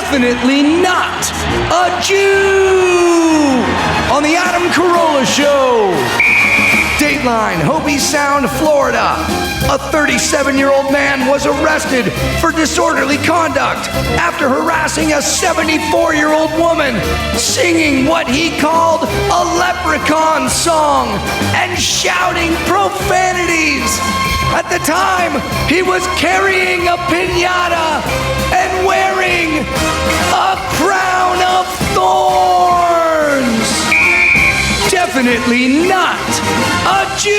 definitely not a Jew on the Adam Carolla Show. Dateline, Hopi Sound, Florida. A 37-year-old man was arrested for disorderly conduct after harassing a 74-year-old woman singing what he called a leprechaun song and shouting profanities. At the time, he was carrying a piñata and wearing a crown of thorns. Definitely not a Jew!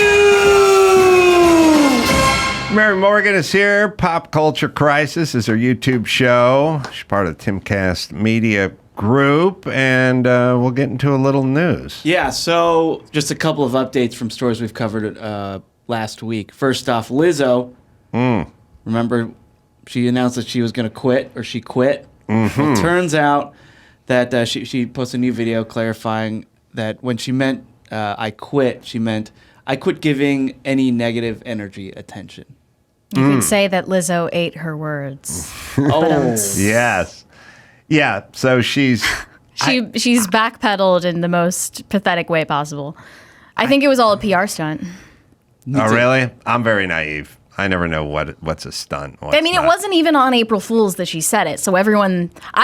Mary Morgan is here. Pop Culture Crisis is her YouTube show. She's part of the Timcast Media Group, and we'll get into a little news. Yeah, so just a couple of updates from stories we've covered last week. First off, Lizzo. Remember, she announced that she was going to quit, or she quit. Mm-hmm. Well, it turns out that she posted a new video clarifying that when she meant I quit, she meant I quit giving any negative energy attention. You could say that Lizzo ate her words. Yes. Yeah, so she's backpedaled in the most pathetic way possible. I think it was all a PR stunt. Oh, really? I'm very naive. I never know what's a stunt. It wasn't even on April Fool's that she said it. So I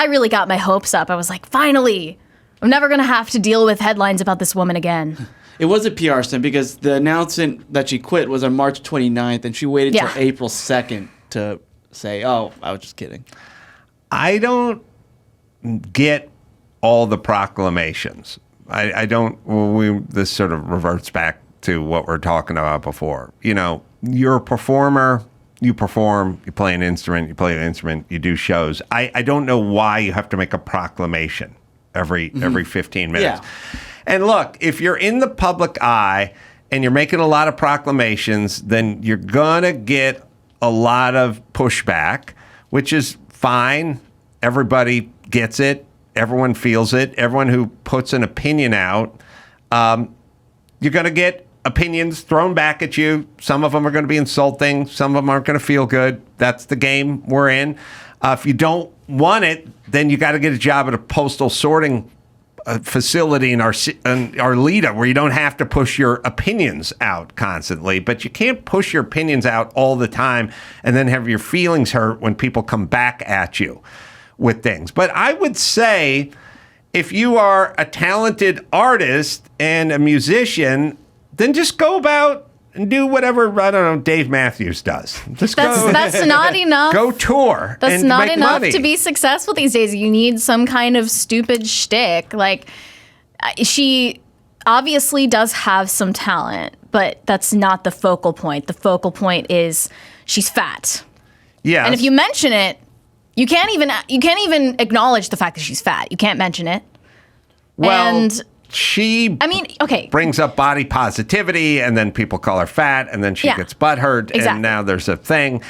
really got my hopes up. I was like, finally, I'm never going to have to deal with headlines about this woman again. It was a PR stunt because the announcement that she quit was on March 29th, and she waited till April 2nd to say, oh, I was just kidding. I don't get all the proclamations. I don't. This sort of reverts back to what we're talking about before. You know, you're a performer. You perform. You play an instrument. You do shows. I don't know why you have to make a proclamation every 15 minutes. Yeah. And look, if you're in the public eye and you're making a lot of proclamations, then you're gonna get a lot of pushback, which is fine. Everybody gets it. Everyone feels it. Everyone who puts an opinion out, you're going to get opinions thrown back at you. Some of them are going to be insulting. Some of them aren't going to feel good. That's the game we're in. If you don't want it, then you got to get a job at a postal sorting facility in Arleta where you don't have to push your opinions out constantly. But you can't push your opinions out all the time and then have your feelings hurt when people come back at you with things. But I would say if you are a talented artist and a musician, then just go about and do whatever, I don't know, Dave Matthews does. That's not enough. Go tour. That's and not make enough money. to be successful these days. You need some kind of stupid shtick. Like, she obviously does have some talent, but that's not the focal point. The focal point is she's fat. Yeah. And if you mention it, you can't even acknowledge the fact that she's fat. You can't mention it. Well, she brings up body positivity, and then people call her fat, and then she gets butthurt, and now there's a thing.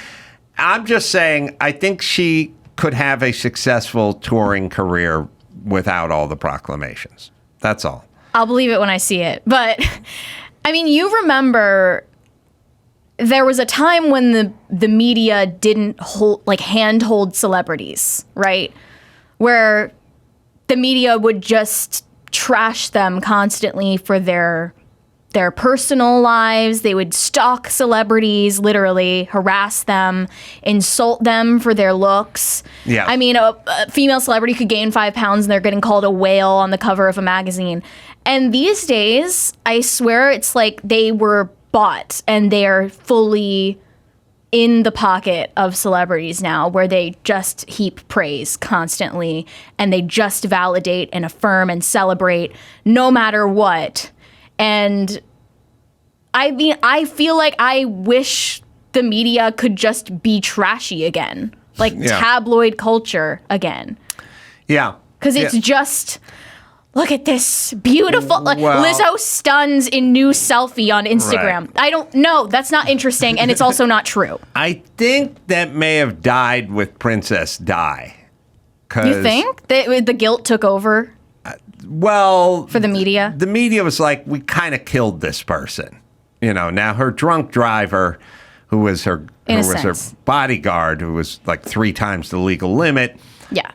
I'm just saying, I think she could have a successful touring career without all the proclamations. That's all. I'll believe it when I see it. But, I mean, you remember there was a time when the media didn't handhold celebrities, right? Where the media would just trash them constantly for their personal lives. They would stalk celebrities, literally harass them, insult them for their looks. Yeah. I mean, a female celebrity could gain 5 pounds and they're getting called a whale on the cover of a magazine. And these days, I swear it's like they were bought and they're fully in the pocket of celebrities now, where they just heap praise constantly and they just validate and affirm and celebrate no matter what. And I mean, I feel like I wish the media could just be trashy again, like tabloid culture again. Yeah. Because it's just, look at this beautiful, Lizzo stuns in new selfie on Instagram. Right. I don't know. That's not interesting. And it's also not true. I think that may have died with Princess Di. You think that the guilt took over? Well, for the media? The media was like, we kind of killed this person. You know, now her drunk driver, who was her bodyguard, who was like 3 times the legal limit. Yeah.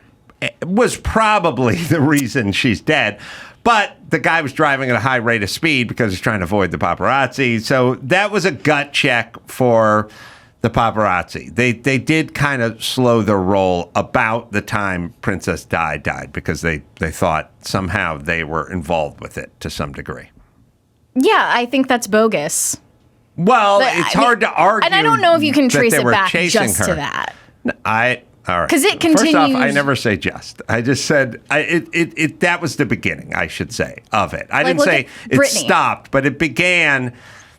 was probably the reason she's dead. But the guy was driving at a high rate of speed because he's trying to avoid the paparazzi. So that was a gut check for the paparazzi. They did kind of slow their roll about the time Princess Di died because they thought somehow they were involved with it to some degree. Yeah, I think that's bogus. Well, it's hard to argue. And I don't know if you can trace it back just her. to that. All right. Because it continues. First off, I never say just. I just said that was the beginning, I should say, of it. I didn't say it stopped, but it began.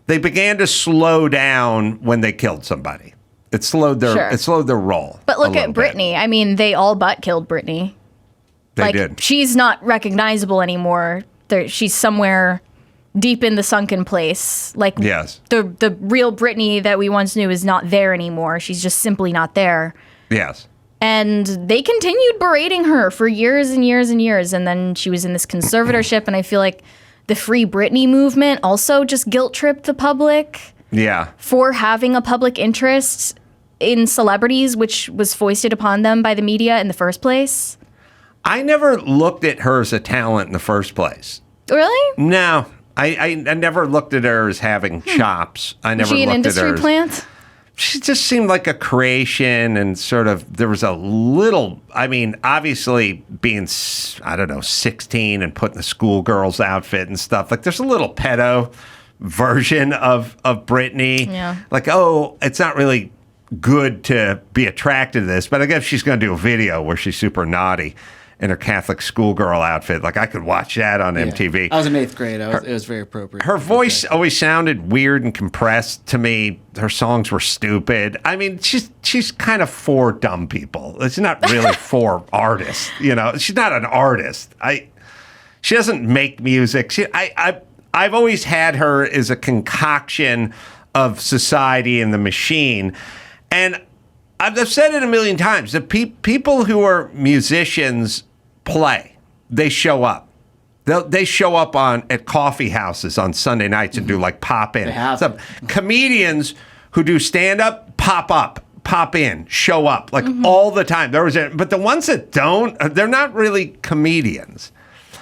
They began to slow down when they killed somebody. It slowed their roll. But look at Britney. I mean, they all but killed Britney. They did. She's not recognizable anymore. She's somewhere deep in the sunken place. Like, yes. The real Britney that we once knew is not there anymore. She's just simply not there. Yes. And they continued berating her for years and years and years. And then she was in this conservatorship. And I feel like the Free Britney movement also just guilt-tripped the public. Yeah. For having a public interest in celebrities, which was foisted upon them by the media in the first place. I never looked at her as a talent in the first place. Really? No. I never looked at her as having chops. I never she looked an industry at her plant? She just seemed like a creation and sort of, there was a little, I mean, obviously being, 16 and putting the schoolgirl's outfit and stuff. Like there's a little pedo version of Britney. Yeah. Like, oh, it's not really good to be attracted to this, but I guess she's going to do a video where she's super naughty in her Catholic schoolgirl outfit. Like I could watch that on MTV. I was in 8th grade. It was very appropriate. Her voice always sounded weird and compressed to me. Her songs were stupid. I mean, she's kind of for dumb people. It's not really for artists. You know, she's not an artist. She doesn't make music. I've always had her as a concoction of society and the machine. And I've said it a million times. The people who are musicians play. They show up. They show up at coffee houses on Sunday nights and do like pop in. Comedians who do stand up, pop in, show up like all the time. But the ones that don't, they're not really comedians.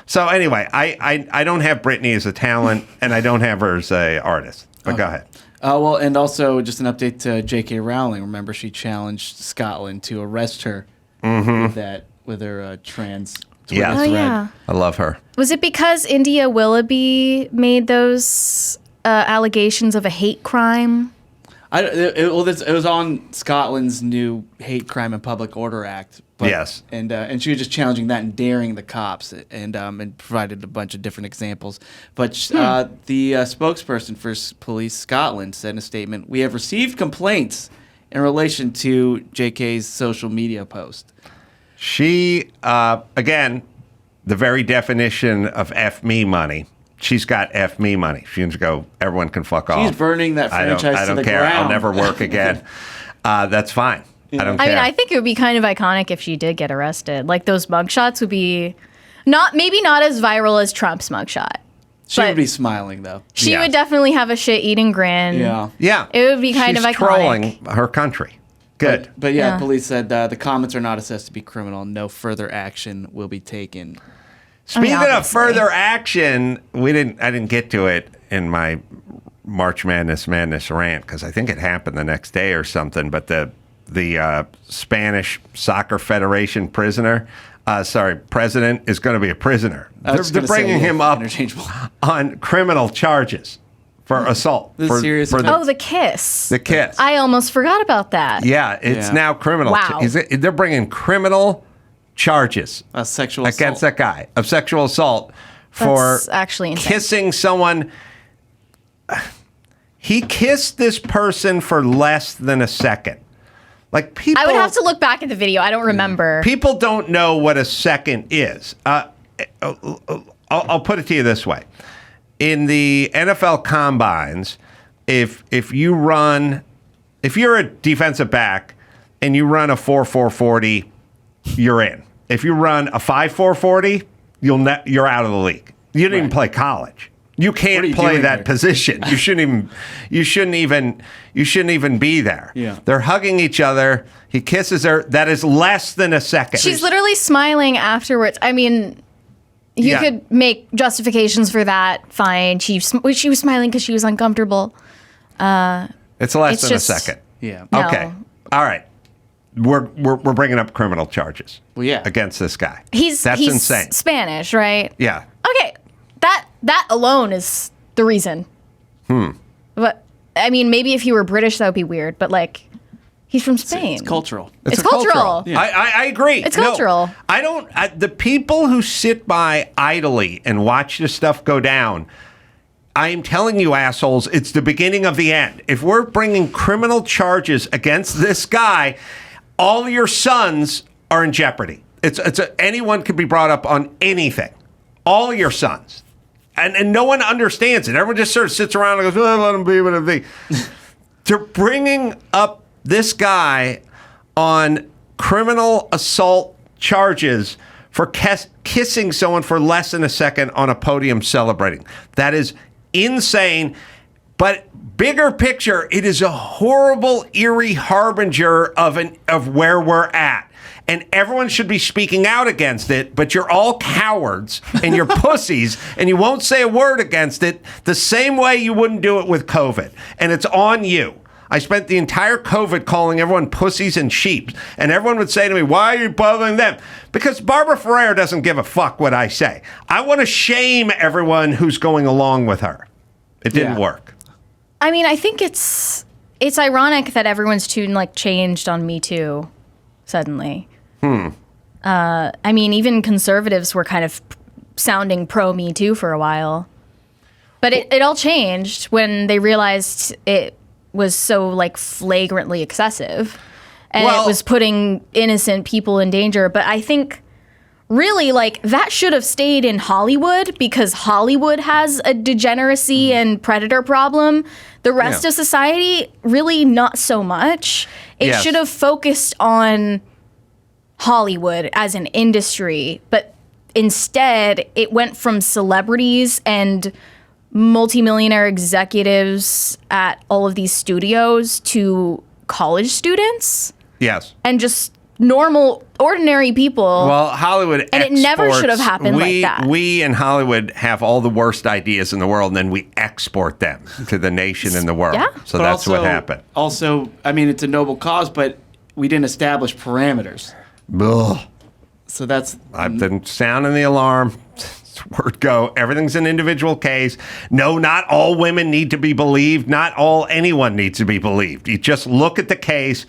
So anyway, I don't have Britney as a talent, and I don't have her as a artist. But go ahead. Well, and also just an update to JK Rowling. Remember, she challenged Scotland to arrest her with her trans Twitter thread. Oh, yeah. I love her. Was it because India Willoughby made those allegations of a hate crime? It was on Scotland's new Hate Crime and Public Order Act. Yes. And she was just challenging that and daring the cops and provided a bunch of different examples. But the spokesperson for Police Scotland said in a statement, "We have received complaints in relation to JK's social media post." She, again, the very definition of F me money. She's got F me money. She can go, everyone can fuck off. She's burning that franchise to the ground. I don't care. I'll never work again. That's fine. Yeah. I don't care. I mean, I think it would be kind of iconic if she did get arrested. Like those mugshots would be maybe not as viral as Trump's mugshot. She would be smiling though. She would definitely have a shit-eating grin. Yeah. It would be kind of iconic. She's trolling her country. Good. But police said the comments are not assessed to be criminal. No further action will be taken. Speaking of further action, I didn't get to it in my March Madness rant because I think it happened the next day or something. But the Spanish Soccer Federation president is going to be a prisoner. They're bringing him up on criminal charges for assault. The kiss. The kiss. I almost forgot about that. Yeah, it's now criminal. Wow. They're bringing criminal charges against that guy of sexual assault for actually insane. Kissing someone. He kissed this person for less than a second. Like people, I would have to look back at the video. I don't remember. People don't know what a second is. I'll put it to you this way: in the NFL combines, if you're a defensive back and you run a 4.40, you're in. If you run a 5.40, you're out of the league. You didn't even play college. You What are can't you play doing that here? position. You shouldn't even be there. Yeah. They're hugging each other. He kisses her. That is less than a second. She's literally smiling afterwards. I mean, you Yeah. could make justifications for that. Fine. She was smiling because she was uncomfortable. It's less It's than just- a second. Yeah. No. Okay. All right. We're bringing up criminal charges. Well, yeah. Against this guy. He's That's insane. Spanish, right? Yeah. Okay, that alone is the reason. But I mean, maybe if he were British, that would be weird. But like, he's from Spain. It's cultural. It's cultural. Yeah. I agree. It's cultural. I don't. The people who sit by idly and watch this stuff go down. I am telling you, assholes, it's the beginning of the end. If we're bringing criminal charges against this guy, all your sons are in jeopardy. Anyone could be brought up on anything. All your sons. And no one understands it. Everyone just sort of sits around and goes, well, let him be what it be. They're bringing up this guy on criminal assault charges for kissing someone for less than a second on a podium celebrating. That is insane. But bigger picture, it is a horrible, eerie harbinger of where we're at. And everyone should be speaking out against it, but you're all cowards and you're pussies and you won't say a word against it the same way you wouldn't do it with COVID. And it's on you. I spent the entire COVID calling everyone pussies and sheep. And everyone would say to me, why are you bothering them? Because Barbara Ferrer doesn't give a fuck what I say. I want to shame everyone who's going along with her. It didn't Yeah. work. I mean, I think it's ironic that everyone's tune like changed on Me Too suddenly. I mean, even conservatives were kind of sounding pro Me Too for a while, but it all changed when they realized it was so like flagrantly excessive, and Well- it was putting innocent people in danger. But I think really like that should have stayed in Hollywood because Hollywood has a degeneracy and predator problem. The rest Yeah. of society, really not so much. It Yes. should have focused on Hollywood as an industry, but instead it went from celebrities and multimillionaire executives at all of these studios to college students Yes. and just normal, ordinary people. Well, Hollywood And it never should have happened like that. We in Hollywood have all the worst ideas in the world, and then we export them to the nation and the world. Yeah. So But that's what happened. Also, I mean, it's a noble cause, but we didn't establish parameters. Ugh. So that's I've been sounding the alarm. It's word go. Everything's an individual case. No, not all women need to be believed. Not all anyone needs to be believed. You just look at the case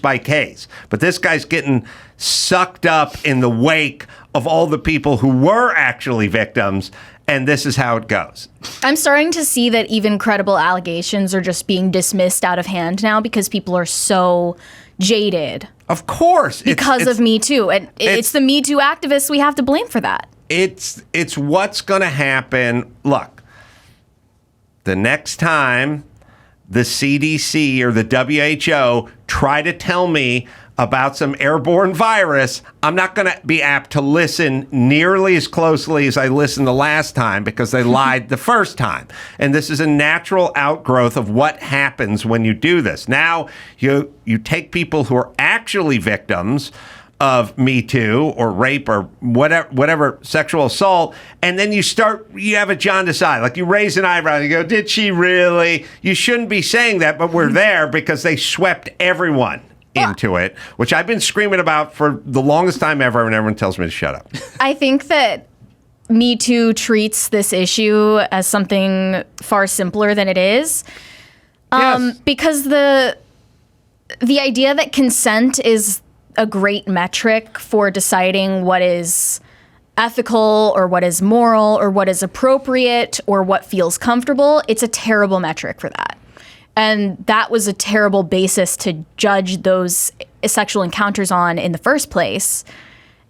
by case. But this guy's getting sucked up in the wake of all the people who were actually victims, and this is how it goes. I'm starting to see that even credible allegations are just being dismissed out of hand now because people are so jaded Of course. because of Me Too. And it's the Me Too activists we have to blame for that. It's what's going to happen. Look, the next time the CDC or the WHO try to tell me about some airborne virus, I'm not going to be apt to listen nearly as closely as I listened the last time because they lied the first time. And this is a natural outgrowth of what happens when you do this. Now, you take people who are actually victims of Me Too or rape or whatever sexual assault, and then you have a jaundiced eye. Like you raise an eyebrow and you go, did she really? You shouldn't be saying that, but we're there because they swept everyone into it, which I've been screaming about for the longest time ever, and everyone tells me to shut up. I think that Me Too treats this issue as something far simpler than it is. Yes. Because the idea that consent is a great metric for deciding what is ethical or what is moral or what is appropriate or what feels comfortable, it's a terrible metric for that. And that was a terrible basis to judge those sexual encounters on in the first place.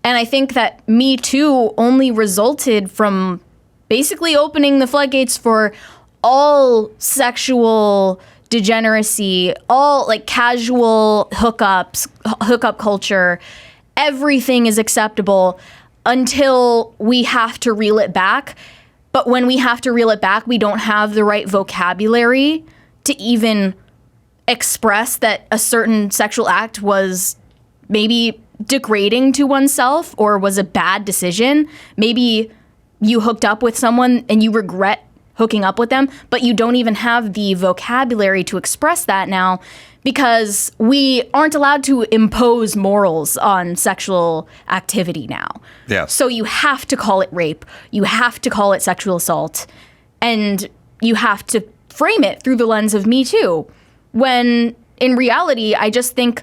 And I think that Me Too only resulted from basically opening the floodgates for all sexual degeneracy, all like casual hookup culture. Everything is acceptable until we have to reel it back. but when we have to reel it back, we don't have the right vocabulary to even express that a certain sexual act was maybe degrading to oneself or was a bad decision. Maybe you hooked up with someone and you regret hooking up with them, but you don't even have the vocabulary to express that now because we aren't allowed to impose morals on sexual activity now. Yes. So you have to call it rape. You have to call it sexual assault. And you have to frame it through the lens of Me Too. When in reality, I just think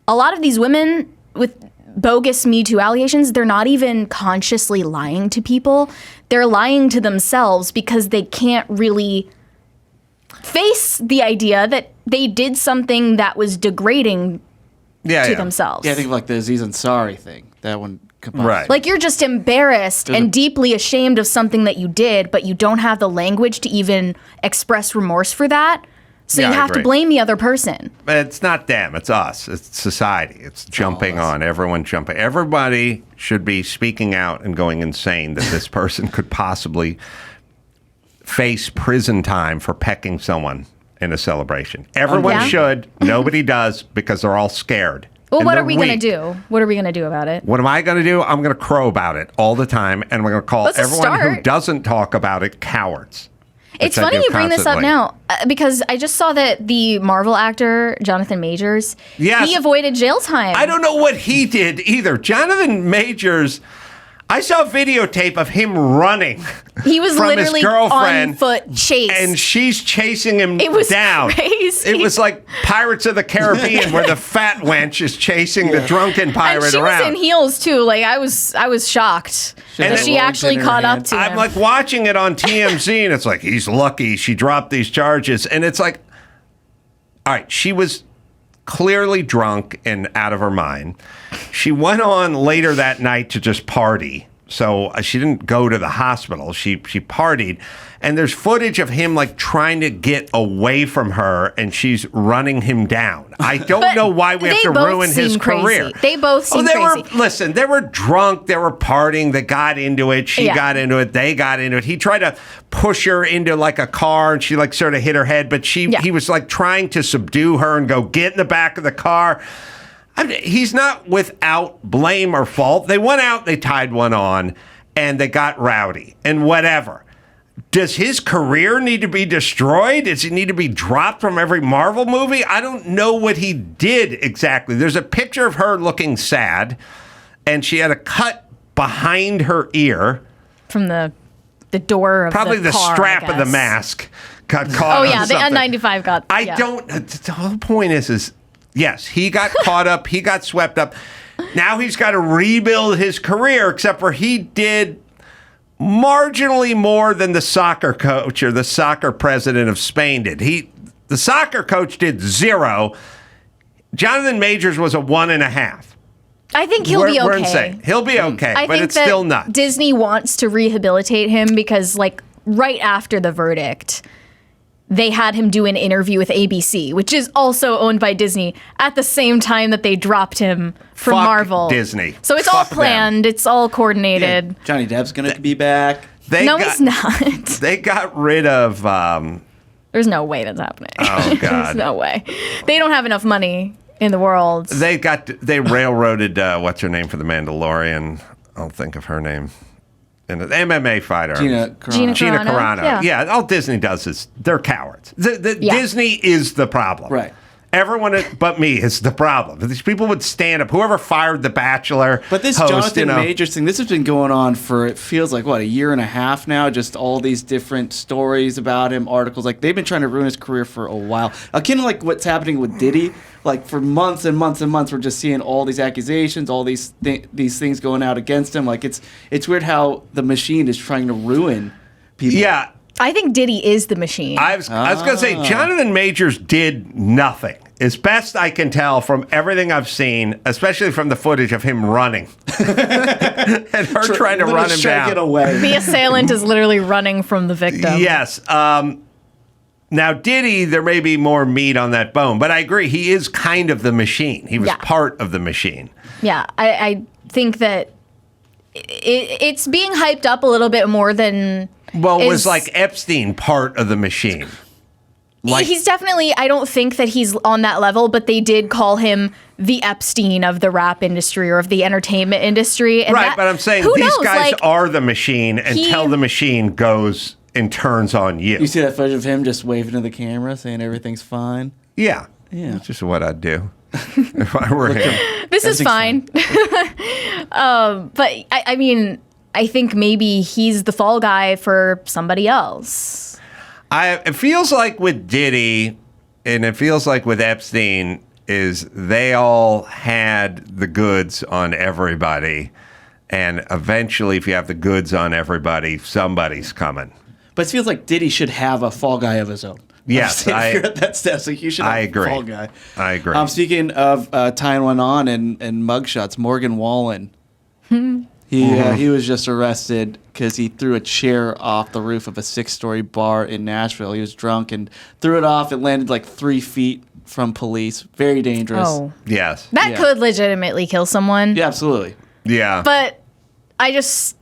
a lot of these women with bogus Me Too allegations, they're not even consciously lying to people. They're lying to themselves because they can't really face the idea that they did something that was degrading to themselves. Yeah, I think of like the Aziz Ansari thing. That one combines. Right. Like you're just embarrassed and deeply ashamed of something that you did, but you don't have the language to even express remorse for that. So Yeah, you I have to agree. blame the other person. But it's not them, it's us. It's society. It's jumping on, everyone jumping. Everybody should be speaking out and going insane that this person could possibly face prison time for pecking someone in a celebration. Everyone Yeah. should. Nobody does because they're all scared. Well, And what they're are we going to weak. do? What are we going to do about it? What am I going to do? I'm going to crow about it all the time, and I'm going to call That's a everyone who start. doesn't talk about it cowards. It's which I funny do you bring this up constantly. now because I just saw that the Marvel actor Jonathan Majors, Yes. he avoided jail time. I don't know what he did either. Jonathan Majors, I saw a videotape of him running. He was from literally his girlfriend, on foot chase. and she's chasing him It was down. crazy. It was like Pirates of the Caribbean, where the fat wench is chasing the drunken pirate and she around. was in heels too. Like I was shocked And that then- she actually in her caught up hand. to him. I'm like watching it on TMZ, and it's like, he's lucky she dropped these charges. And it's like, all right, she was clearly drunk and out of her mind. She went on later that night to just party. So she didn't go to the hospital. She partied. And there's footage of him like trying to get away from her, and she's running him down. I don't But know why we have they to both ruin his seem crazy. career. They both seem they crazy. Listen, they were drunk. They were partying. They got into it. She Yeah. got into it. They got into it. He tried to push her into like a car, and she like sort of hit her head. But he was like trying to subdue her and go, get in the back of the car. I mean, he's not without blame or fault. They went out, they tied one on, and they got rowdy and whatever. Does his career need to be destroyed? Does he need to be dropped from every Marvel movie? I don't know what he did exactly. There's a picture of her looking sad, and she had a cut behind her ear. from the door of Probably the the car, strap I of the guess. mask got caught Oh on yeah, the something. N95 got. I yeah. don't. The whole point is yes, he got caught up. He got swept up. Now he's got to rebuild his career, except for he did marginally more than the soccer coach or the soccer president of Spain did. The soccer coach did 0. Jonathan Majors was a 1.5. I think he'll be We're okay. insane. He'll be okay, I but think it's that still nuts. Disney wants to rehabilitate him because, like, right after the verdict, they had him do an interview with ABC, which is also owned by Disney, at the same time that they dropped him from Fuck Marvel. Disney. So it's all Fuck them. planned. It's all coordinated. Johnny Depp's gonna be back. No, he's not. They got rid of. There's no way that's happening. Oh, God. There's no way. They don't have enough money in the world. They railroaded what's her name for the Mandalorian? I'll think of her name. And an MMA fighter. Gina Gina Carano. Carano. Yeah, all Disney does is they're cowards. Yeah. Disney is the problem. Right. Everyone but me is the problem. These people would stand up. Whoever fired The Bachelor. But this host, Jonathan Majors thing, this has been going on for, it feels like, what, a year and a half now? Just all these different stories about him, articles. Like, they've been trying to ruin his career for a while. Akin to, like, what's happening with Diddy. Like, for months and months and months, we're just seeing all these accusations, all these things going out against him. Like, it's weird how the machine is trying to ruin people. Yeah. I think Diddy is the machine. I was going to say, Jonathan Majors did nothing. As best I can tell from everything I've seen, especially from the footage of him running and her trying to run him down. Get away. the assailant is literally running from the victim. Yes. Now, Diddy, there may be more meat on that bone, but I agree. He is kind of the machine. He was Yeah. part of the machine. Yeah, I think that it's being hyped up a little bit more than Well, was is- like Epstein part of the machine? Like, he's definitely, I don't think that he's on that level, but they did call him the Epstein of the rap industry or of the entertainment industry. And right, that- but I'm saying who these knows? guys Like, are the machine until the machine goes and turns on you. You see that footage of him just waving to the camera, saying everything's fine? Yeah. Yeah. That's just what I'd do if I were him. this is fine. But I mean, I think maybe he's the fall guy for somebody else. It feels like with Diddy and it feels like with Epstein is they all had the goods on everybody. And eventually, if you have the goods on everybody, somebody's coming. But it feels like Diddy should have a fall guy of his own. Yes, if you're at that step, so you should have I agree. a fall guy. I agree. Speaking of tying one on and mugshots, Morgan Wallen. He was just arrested because he threw a chair off the roof of a 6-story bar in Nashville. He was drunk and threw it off. It landed like 3 feet from police. Very dangerous. Oh, Yes. that Yeah. could legitimately kill someone. Yeah, absolutely. Yeah. But I just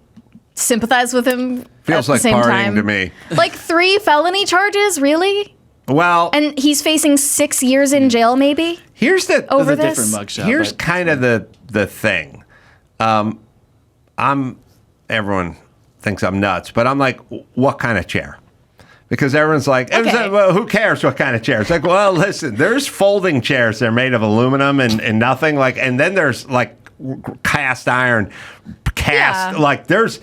sympathize with him Feels at like the same partying time. to me. Like 3 felony charges, really? Well, And he's facing 6 years in jail, maybe? here's the Over It was a this? different mugshot. here's but- kind of the thing. Everyone thinks I'm nuts, but I'm like, what kind of chair? Because everyone's like, Okay. well, who cares what kind of chair? It's like, well, listen, there's folding chairs. They're made of aluminum and nothing like, and then there's like cast iron, Yeah. like there's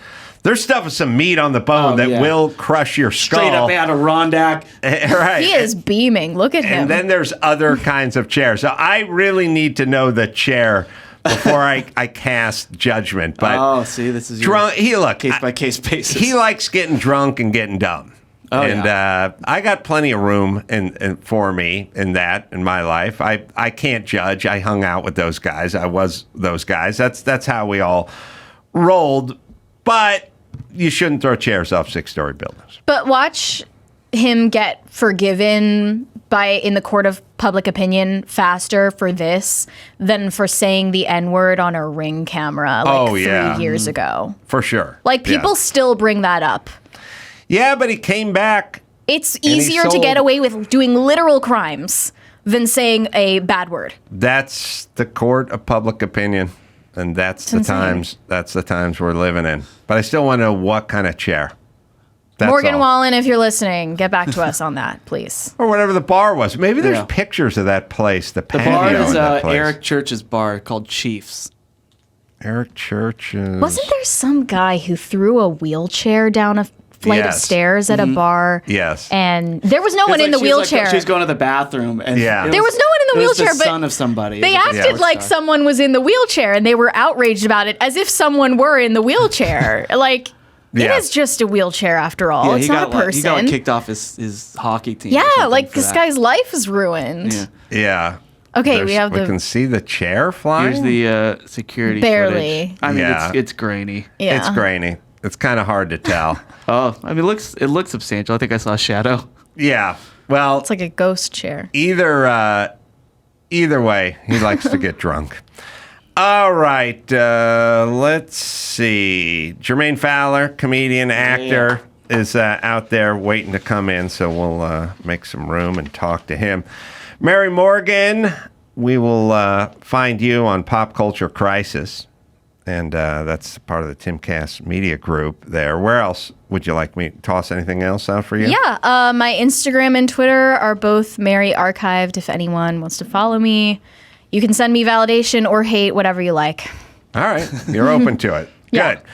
stuff with some meat on the bone Oh, that yeah. will crush your skull. Straight up Adirondack. Right. He is beaming. Look at him. And then there's other kinds of chairs. So I really need to know the chair before I cast judgment. But Oh, see, this is your drunk, case by case basis. he likes getting drunk and getting dumb. Oh, and I got plenty of room in for me in my life. I can't judge. I hung out with those guys. I was those guys. That's how we all rolled. But you shouldn't throw chairs off 6-story buildings. But watch him get forgiven in the court of public opinion faster for this than for saying the N-word on a Ring camera like 3 years ago. For sure. Like, people Yeah. still bring that up. Yeah, but he came back. It's he easier to sold- get away with doing literal crimes than saying a bad word. That's the court of public opinion. And that's the times we're living in. But I still want to know what kind of chair. That's Morgan all. Wallen, if you're listening, get back to us on that, please. Or whatever the bar was. Maybe there's Yeah. pictures of that place. The The patio bar is in that place. Eric Church's bar called Chiefs. Eric Church. Wasn't there some guy who threw a wheelchair down a flight of Yes. stairs at a bar? Yes. And there was no one in the wheelchair. She was going to the bathroom. And Yeah. it There was no one in the it was wheelchair, the but son of somebody. They It was a acted sports like star. someone was in the wheelchair, and they were outraged about it as if someone were in the wheelchair. Like, Yeah. it is just a wheelchair after all. Yeah, It's not a person. He got kicked off his hockey team. or Yeah, something like for this that. guy's life is ruined. Yeah. Yeah. Okay, we have we the can see the chair flying. Here's the security Barely. footage. I mean, Yeah. it's grainy. yeah. It's grainy. It's kind of hard to tell. Oh, I mean, it looks substantial. I think I saw a shadow. Yeah. Well, It's like a ghost chair. either way, he likes to get drunk. All right, let's see. Jermaine Fowler, comedian, actor, is out there waiting to come in, so we'll make some room and talk to him. Mary Morgan, we will find you on Pop Culture Crisis, and that's part of the Timcast Media Group there. Where else would you like me to toss anything else out for you? Yeah, my Instagram and Twitter are both Mary Archived. If anyone wants to follow me, you can send me validation or hate, whatever you like. All right, you're open to it. Yeah. Good.